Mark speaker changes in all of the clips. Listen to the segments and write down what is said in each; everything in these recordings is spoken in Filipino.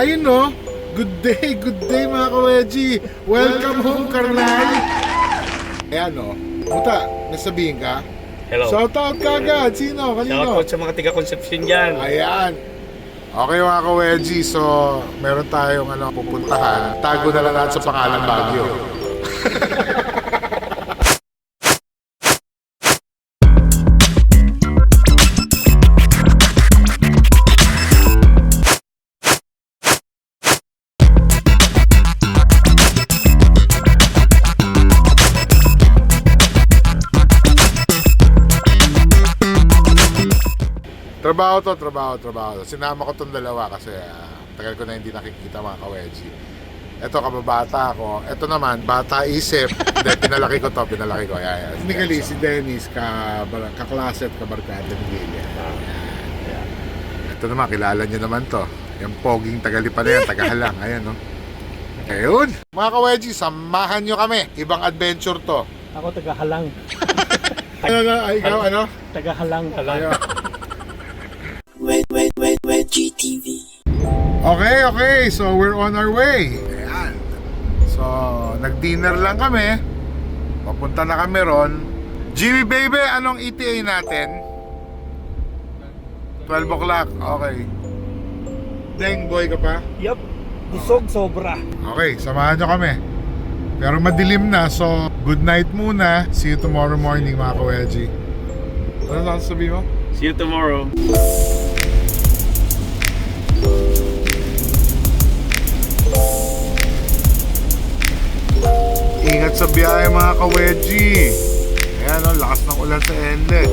Speaker 1: Ayun no, good day mga ka-wedgie. Welcome home, Karnal. Ayan no, Muta, nasabihin ka?
Speaker 2: Hello.
Speaker 1: Shoutout ka agad, sino? Kanino?
Speaker 2: Shoutout sa mga taga-Concepcion dyan.
Speaker 1: Ayan. Okay mga ka-wedgie, so meron tayong pupuntahan. Tago na lang natin sa pangalan Baguio. Trabaho. Sinama ko tong dalawa kasi tagal ko na hindi nakikita mga ka-wedgie. Ito, kababata ako. Ito naman, bata isip. Then, pinalaki ko. Ayan. Technically, si Dennis, kaklase at kabarkada ni Lilia. Ito naman, kilala nyo naman to. Yung poging tagalipa na yan, tagahalang. Ayan, no? Ayun. Mga ka-wedgie, samahan nyo kami. Ibang adventure to.
Speaker 3: Ako tagahalang.
Speaker 1: Ikaw, ano?
Speaker 3: Tagahalang.
Speaker 4: GTV.
Speaker 1: Okay, so we're on our way. Ayan. So, nag-dinner lang kami. Papunta na kami ron. Jimmy baby, anong ETA natin? 12 o'clock, okay. Deng, boy ka pa?
Speaker 3: Yup. Busog sobra.
Speaker 1: Okay, samahan nyo kami. Pero madilim na, so good night muna. See you tomorrow morning mga ka-wedgie. Ano sasabihin mo?
Speaker 2: See you tomorrow.
Speaker 1: Ingat sa biyahe mga ka-wedgie. Ayan o, lakas ng ulan sa NLEX.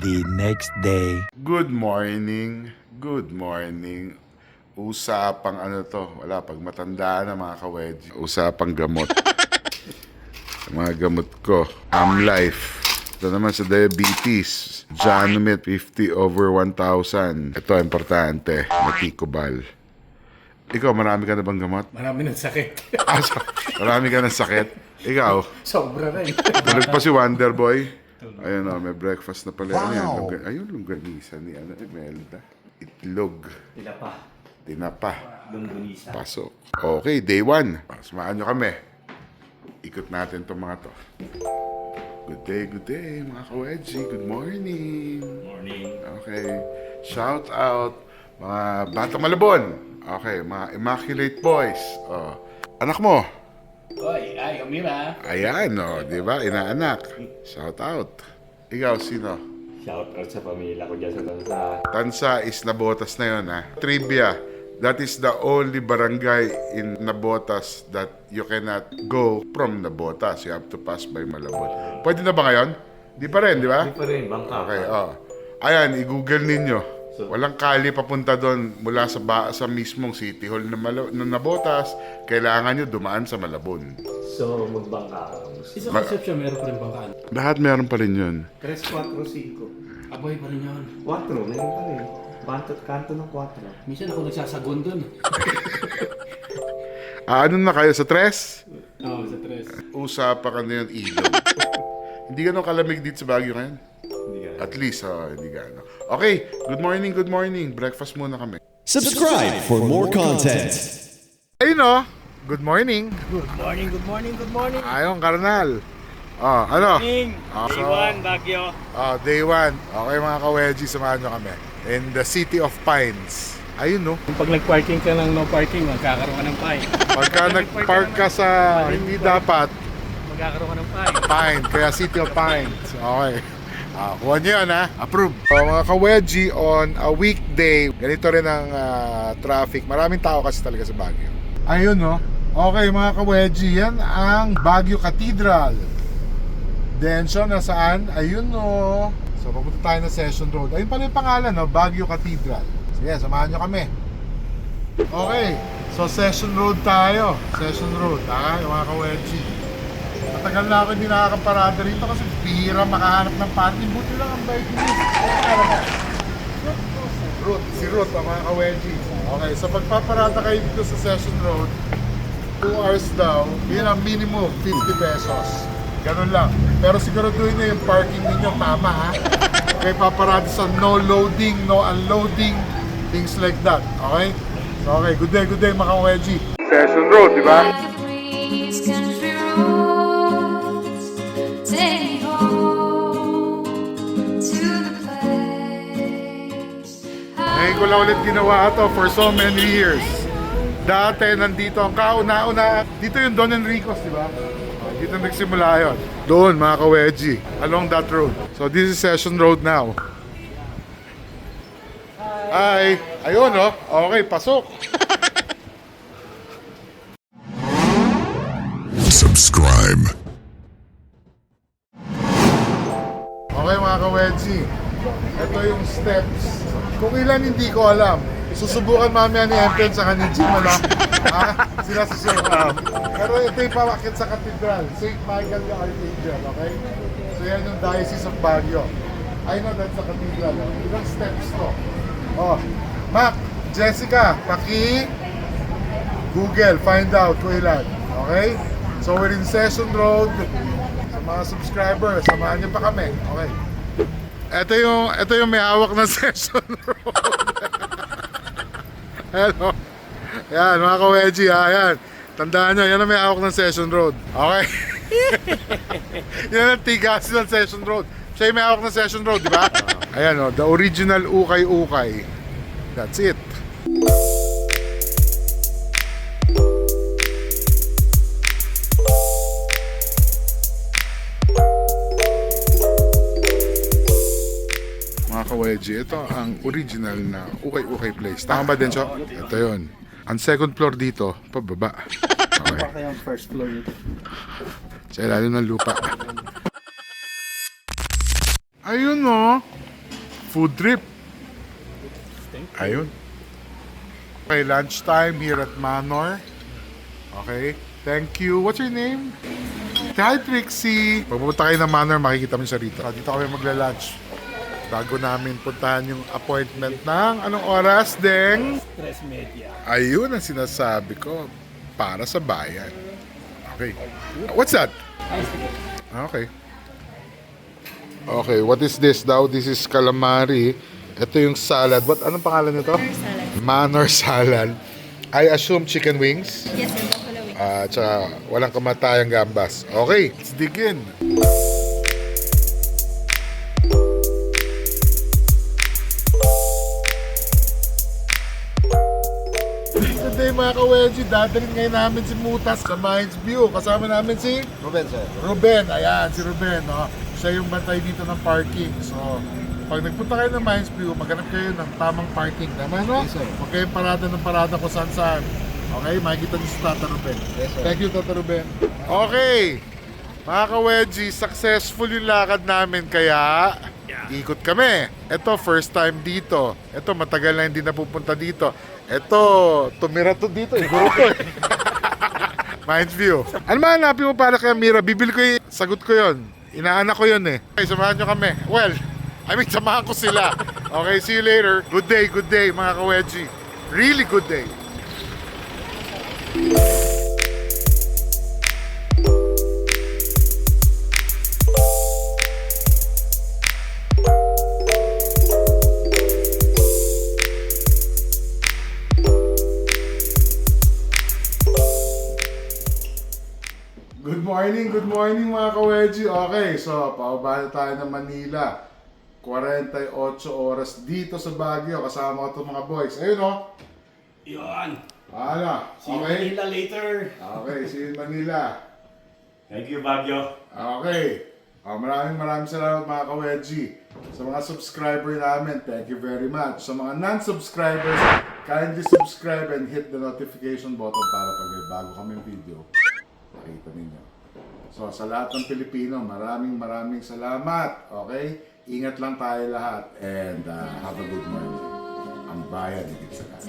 Speaker 4: The next day.
Speaker 1: Good morning. Usapang wala, pag matanda na mga ka-wedgie. Usapang gamot. Mga gamot ko. Amlife. Ito naman sa diabetes. Janomit 50/1000. Ito, importante. Matikobal. Ikaw, marami ka na bang gamot?
Speaker 3: Marami ng sakit.
Speaker 1: Marami ka ng sakit? Ikaw?
Speaker 3: Sobra rin.
Speaker 1: Tulog pa si Wonder Boy. Ayun o, may breakfast na pala. Wow. Ayun, longganisa ni Imelda. Itlog. Tinapa.
Speaker 2: Longganisa.
Speaker 1: Pasok. Okay, day 1. Samahan nyo kami. Ikot natin itong mga to. Good day, mga ka-wedgie. Good morning.
Speaker 2: Morning.
Speaker 1: Okay. Shout out, mga Batang Malabon. Okay, mga Immaculate Boys. Oh. Anak mo.
Speaker 2: Oy, Amira.
Speaker 1: Ayan, di ba? Inaanak. Shout out. Ikaw, sino?
Speaker 2: Shoutout sa pamilya ko dyan sa Tansa.
Speaker 1: Tansa is Nabotas na yun, ha? Trivia. That is the only barangay in Nabotas that you cannot go from Nabotas. You have to pass by Malabon. Pwede na ba ngayon? Di pa rin, di ba?
Speaker 2: Di pa rin, bangka.
Speaker 1: Okay, Ayan, i-google ninyo. Walang kali papunta doon mula sa mismong City Hall ng Nabotas. Kailangan nyo dumaan sa Malabon.
Speaker 2: So, magbangka ka.
Speaker 3: Isa Concepcion meron pa rin bangkaan.
Speaker 1: Lahat meron pa rin yun.
Speaker 2: 3, 4, 5.
Speaker 3: Aboy pa rin yun.
Speaker 2: 4, meron pa rin. Kanto ng 4.
Speaker 3: Minsan ako nagsasagon dun.
Speaker 1: Ano na kayo sa tres?
Speaker 3: Oo, sa tres.
Speaker 1: Usapan ka na yung ilog. Hindi ganun kalamig dito sa Baguio ngayon.
Speaker 2: Hindi ka.
Speaker 1: At least, hindi gano'n. Okay, good morning. Breakfast muna kami.
Speaker 4: Subscribe for more content.
Speaker 1: Ayun o, good morning.
Speaker 3: Good morning.
Speaker 1: Ayong, Karnal. Ano?
Speaker 2: Morning.
Speaker 1: So,
Speaker 2: Day 1, Baguio.
Speaker 1: day 1. Okay mga ka-wedgie, samahan nyo kami. In the City of Pines. Ayun no.
Speaker 3: Pag nag-parking ka ng no parking, magkakaroon ka ng fine.
Speaker 1: Pagka nag-park ka sa hindi dapat,
Speaker 3: Magkakaroon ka ng fine.
Speaker 1: Pine, kaya City of Pines. Okay. Kuha nyo yun ha. Approve. So, mga ka-wedgie, on a weekday, ganito rin ang traffic. Maraming tao kasi talaga sa Baguio. Ayun no. Okay mga ka-wedgie, yan ang Baguio Cathedral. Then siya nasaan? Ayun no. So papunta tayo na Session Road. Ayun pala yung pangalan no, Baguio Cathedral. Sige, samahan nyo kami. Okay, so Session Road tayo. Session Road, yung mga ka-wedgie. Matagal na ako hindi nakakaparada rito kasi bihira makahanap ng parking. Buti lang ang bike niya. Si Ruth, ang mga ka-wedgie. Okay, so pagpaparada kayo dito sa Session Road, 2 hours daw, yun ang minimum 50 pesos. Ganun lang. Pero siguraduhin na yung parking ninyo tama ha. Okay, paparado sa no loading, no unloading, things like that. Okay? So, okay, good day mga wedgie. Session Road, di ba?
Speaker 5: These country roads take me home to the place
Speaker 1: Ngayon ko lang ulit ginawa ito for so many years. Dati nandito ang kauna-una. Dito yung Don Enrico's, di ba? Dito nagsimula yun. Doon mga ka-wedgie, along that road. So this is Session Road now. Hi! Ayun oh. Okay, pasok.
Speaker 6: Subscribe.
Speaker 1: Okay mga ka-wedgie. Ito yung steps. Kung ilan hindi ko alam. Susubukan mamaya ni Empen sa ni Jim, ano? Sila susubukan. Pero ito yung pawakit sa Cathedral, St. Michael the Archangel, okay? So yan yung Diocese of Baguio. I know that's the Cathedral. Ilang steps to? Oh, Mac, Jessica, Google, find out kung ilan. Okay? So we're in Session Road. Sa mga subscribers, samahan niyo pa kami. Okay. Ito yung may hawak ng Session Road. Hello. Yan, mga ka-wedgie ha. Yan. Tandaan nyo, yan ang may hawak ng Session Road. Okay? Yan ang tigas ng Session Road. Siya yung may hawak ng Session Road, di ba? Ayan o, the original ukay-ukay. That's it. Mga ka-wedgie, ito ang original na ukay-ukay place. Tama ba din, Chok? Ito yun. Ang second floor dito, pababa. Okay.
Speaker 2: Pa kaya ang first floor nito.
Speaker 1: Sa ilalim ng lupa. Ayun no. Food trip. Ayun. Okay, lunchtime here at Manor. Okay. Thank you. What's your name? Hi, Trixie. Pag pupunta kayo ng Manor, makikita mo siya rito. Dito kami magla-lunch. Bago namin puntahan yung appointment ng anong oras, Deng?
Speaker 3: 3:30.
Speaker 1: Ayun ang sinasabi ko. Para sa bayan. Okay. What's that? Okay. Okay, what is this daw? This is calamari. Ito yung salad. Anong pangalan nito? Manor salad. I assume chicken wings?
Speaker 5: Yes, sir. Buffalo wings.
Speaker 1: Tsaka walang kamatayang gambas. Okay, let's dig in. Today mga ka-wedgie, dadalhin ngayon namin si Mutas sa Mines View. Kasama namin si
Speaker 2: Ruben, sir.
Speaker 1: Ruben. Ayan, si Ruben. No? Siya yung bantay dito ng parking. So, pag nagpunta kayo ng Mines View, maghanap kayo ng tamang parking. Tama, no?
Speaker 2: Yes, sir.
Speaker 1: Huwag kayong parada ng parada kung saan-saan. Okay, makikita niyo si Tata Ruben.
Speaker 2: Yes, sir.
Speaker 1: Thank you, Tata Ruben. Okay, mga ka-wedgie, successful yung lakad namin kaya ikot kami. Ito, first time dito. Ito, matagal na hindi napupunta dito. Ito, tumira to dito. Guro ko eh. Mines View. Ano mahanapin mo para kay Mira? Bibili ko yung sagot ko yon. Inaanak ko yun eh. Okay, samahan nyo kami. Well, samahan ko sila. Okay, see you later. Good day mga ka-wedgie. Really good day. Good morning mga ka-wedgie. Okay, so pababa na tayo ng Manila. 48 oras dito sa Baguio. Kasama ko itong mga boys. Ayun o.
Speaker 3: Yun.
Speaker 1: Okay?
Speaker 3: See you Manila later.
Speaker 1: Okay, see you in Manila.
Speaker 3: Thank you, Baguio.
Speaker 1: Okay. Maraming salamat mga ka-wedgie. Sa mga subscriber namin, thank you very much. Sa mga non-subscribers, kindly subscribe and hit the notification button para pag may bago kaming video, makita ninyo. So, sa lahat ng Pilipino, maraming salamat. Okay? Ingat lang tayo lahat. And have a good morning. Ang bayan, higit sa lahat.